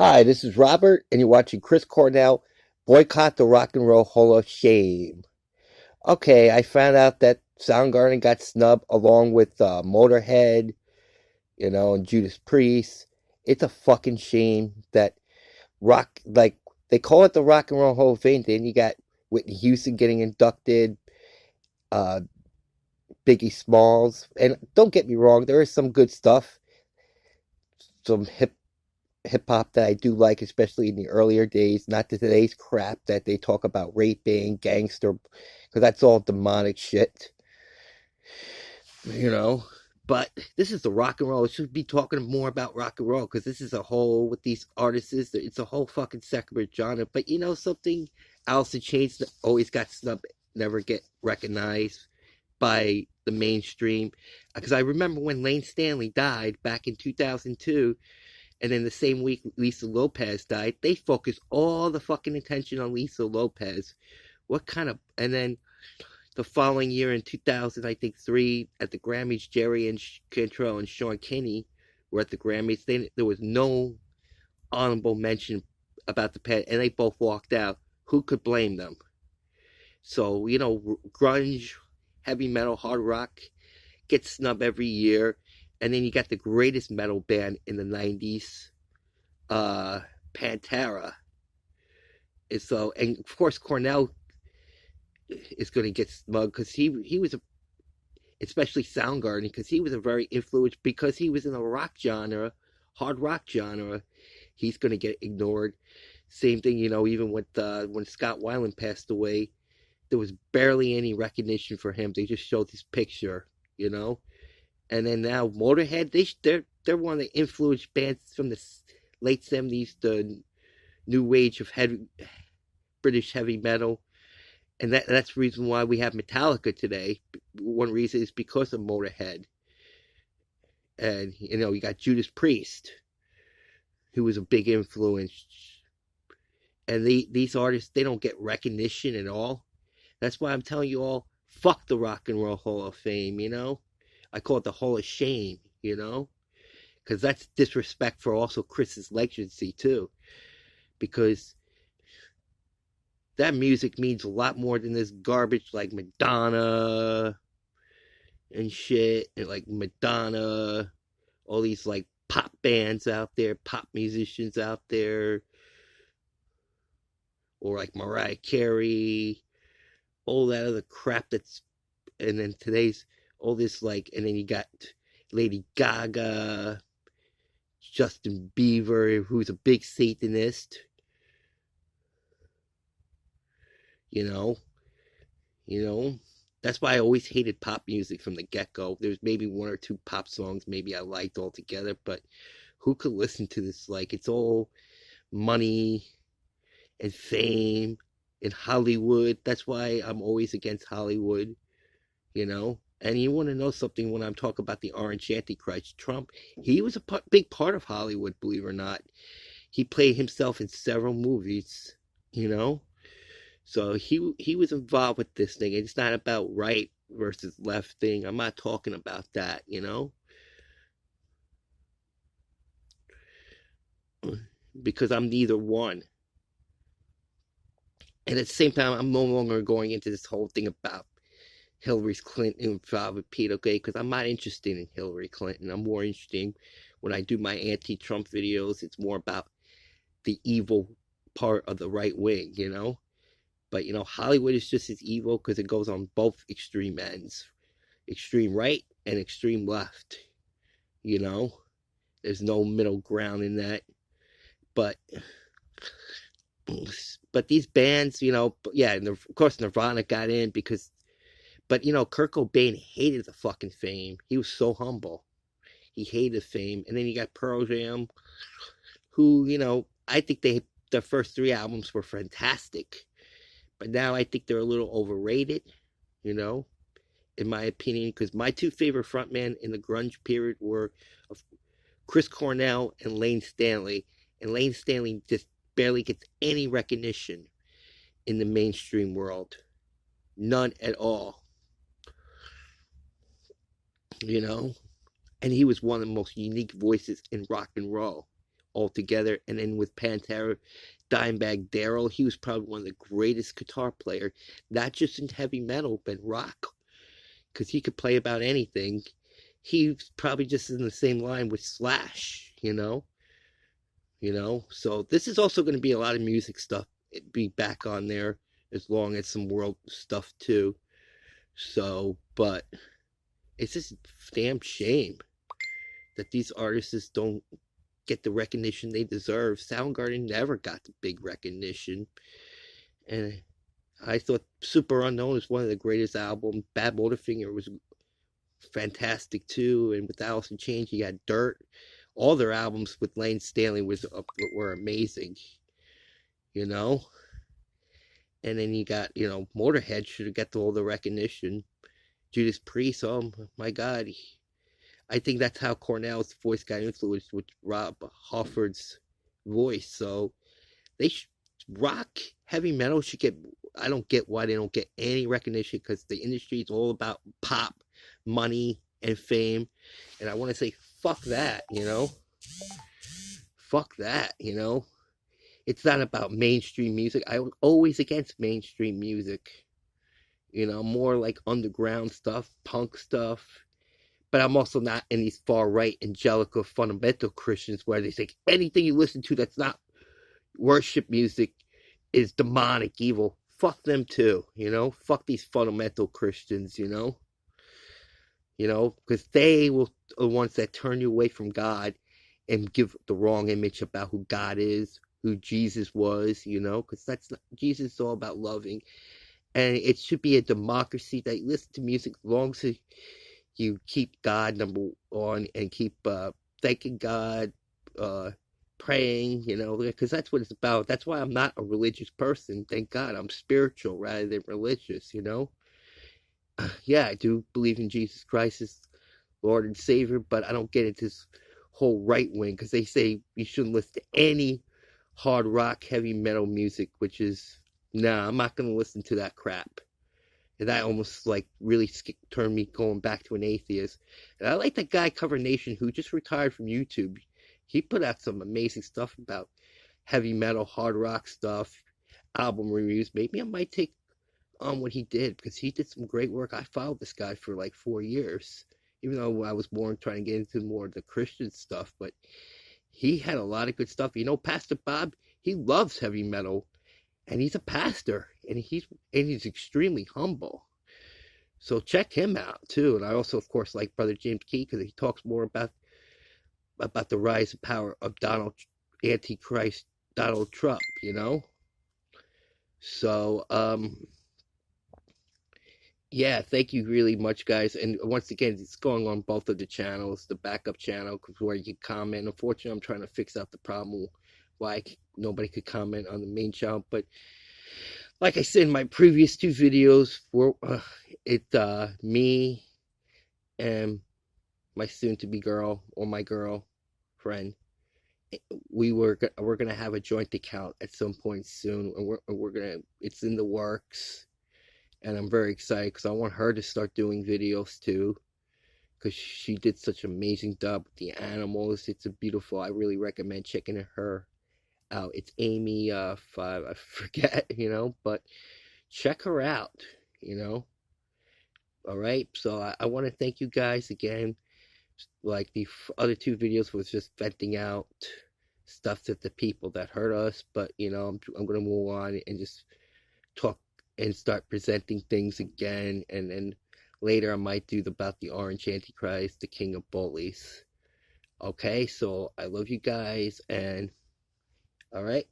Hi, this is Robert, and you're watching Chris Cornell Boycott the Rock and Roll Hall of Shame. Okay, I found out that Soundgarden got snubbed along with Motorhead, and Judas Priest. It's a fucking shame that they call it the Rock and Roll Hall of Fame. Then you got Whitney Houston getting inducted, uh, Biggie Smalls, and don't get me wrong, there is some good stuff, some hip hop that I do like, especially in the earlier days, not today's crap that they talk about raping, gangster, because that's all demonic shit, you know. But this is the rock and roll. It should be talking more about rock and roll because this is a whole, with these artists, it's a whole fucking separate genre. But you know something? Alice in Chains always got snubbed, never get recognized by the mainstream. Because I remember when Lane Stanley died back in 2002, and then the same week Lisa Lopez died, they focused all the fucking attention on Lisa Lopez. What kind of, and then the following year in 2000, I think three, at the Grammys, Jerry and Cantrell and Sean Kinney were at the Grammys. There was no honorable mention about the past, and they both walked out. Who could blame them? So, grunge, heavy metal, hard rock gets snubbed every year. And then you got the greatest metal band in the 90s, Pantera. And of course, Cornell is going to get smug because he was especially Soundgarden, because he was a very influenced, because he was in a rock genre, hard rock genre. He's going to get ignored. Same thing, even with when Scott Weiland passed away, there was barely any recognition for him. They just showed his picture, you know. And then now Motorhead, they're one of the influenced bands from the late 70s, the new wave of British heavy metal. And that's the reason why we have Metallica today. One reason is because of Motorhead. And, you got Judas Priest, who was a big influence. And these artists, they don't get recognition at all. That's why I'm telling you all, fuck the Rock and Roll Hall of Fame, I call it the Hall of Shame, because that's disrespect for also Chris's legacy too. Because that music means a lot more than this garbage like Madonna and shit, and like Madonna, all these like pop bands out there, pop musicians out there, or like Mariah Carey, all that other crap and then today's all this and then you got Lady Gaga, Justin Bieber, who's a big Satanist, you know, you know. That's why I always hated pop music from the get-go. There's maybe one or two pop songs maybe I liked altogether, but who could listen to this? It's all money and fame in Hollywood. That's why I'm always against Hollywood, And you want to know something when I'm talking about the Orange Antichrist, Trump, he was a big part of Hollywood, believe it or not. He played himself in several movies, you know? So he was involved with this thing. It's not about right versus left thing. I'm not talking about that. Because I'm neither one. And at the same time, I'm no longer going into this whole thing about Hillary Clinton involved with Peter, okay? Because I'm not interested in Hillary Clinton. I'm more interested when I do my anti-Trump videos. It's more about the evil part of the right wing. But Hollywood is just as evil because it goes on both extreme ends, extreme right and extreme left. There's no middle ground in that. But these bands, yeah, and of course Nirvana got in because. But Kurt Cobain hated the fucking fame. He was so humble. He hated fame. And then you got Pearl Jam, who, I think their first three albums were fantastic. But now I think they're a little overrated, in my opinion, because my two favorite frontmen in the grunge period were Chris Cornell and Lane Stanley. And Lane Stanley just barely gets any recognition in the mainstream world. None at all. And he was one of the most unique voices in rock and roll. altogether. And then with Pantera, Dimebag Darrell, he was probably one of the greatest guitar player, not just in heavy metal, but rock, because he could play about anything. He's probably just in the same line with Slash, So this is also going to be a lot of music stuff. Be back on there as long as some world stuff too. So, but it's just a damn shame that these artists don't get the recognition they deserve. Soundgarden never got the big recognition, and I thought Super Unknown is one of the greatest albums. Bad Motorfinger was fantastic too, and with Alice in Chains, you got Dirt. All their albums with Lane Staley were amazing, you know. And then you got, Motorhead should have got all the recognition. Judas Priest, oh my God, I think that's how Cornell's voice got influenced with Rob Halford's voice. So they rock, heavy metal should get. I don't get why they don't get any recognition, because the industry is all about pop, money, and fame. And I want to say, fuck that, Fuck that, It's not about mainstream music. I'm always against mainstream music. More like underground stuff, punk stuff. But I'm also not in these far-right evangelical fundamental Christians where they think anything you listen to that's not worship music is demonic, evil. Fuck them too, Fuck these fundamental Christians, Because they will the ones that turn you away from God and give the wrong image about who God is, who Jesus was, because that's not, Jesus is all about loving. And it should be a democracy that you listen to music as long as you keep God number one and keep thanking God, praying, because that's what it's about. That's why I'm not a religious person. Thank God I'm spiritual rather than religious, Yeah, I do believe in Jesus Christ as Lord and Savior, but I don't get into this whole right wing, because they say you shouldn't listen to any hard rock, heavy metal music, which is, nah, I'm not going to listen to that crap. And that almost really turned me going back to an atheist. And I like that guy Cover Nation, who just retired from YouTube. He put out some amazing stuff about heavy metal, hard rock stuff, album reviews. Maybe I might take on what he did, because he did some great work. I followed this guy for 4 years, even though I was more trying to get into more of the Christian stuff. But he had a lot of good stuff. Pastor Bob, he loves heavy metal. And he's a pastor, and he's extremely humble. So check him out too. And I also, of course, like Brother James Key, because he talks more about the rise and power of Antichrist Donald Trump. So yeah, thank you really much, guys. And once again, it's going on both of the channels, the backup channel, where you can comment. Unfortunately, I'm trying to fix out the problem why nobody could comment on the main channel. But like I said in my previous 2 videos, me and my soon-to-be girl, or my girlfriend, we're gonna have a joint account at some point soon, and we're gonna, it's in the works, and I'm very excited because I want her to start doing videos too, because she did such an amazing job with the animals. It's a beautiful. I really recommend checking her out. It's Amy 5, I forget, but check her out, all right. So I want to thank you guys again. Like the other 2 videos was just venting out stuff to the people that hurt us, but I'm gonna move on and just talk and start presenting things again, and then later I might do about the Orange Antichrist, the King of Bullies. Okay, so I love you guys, and all right.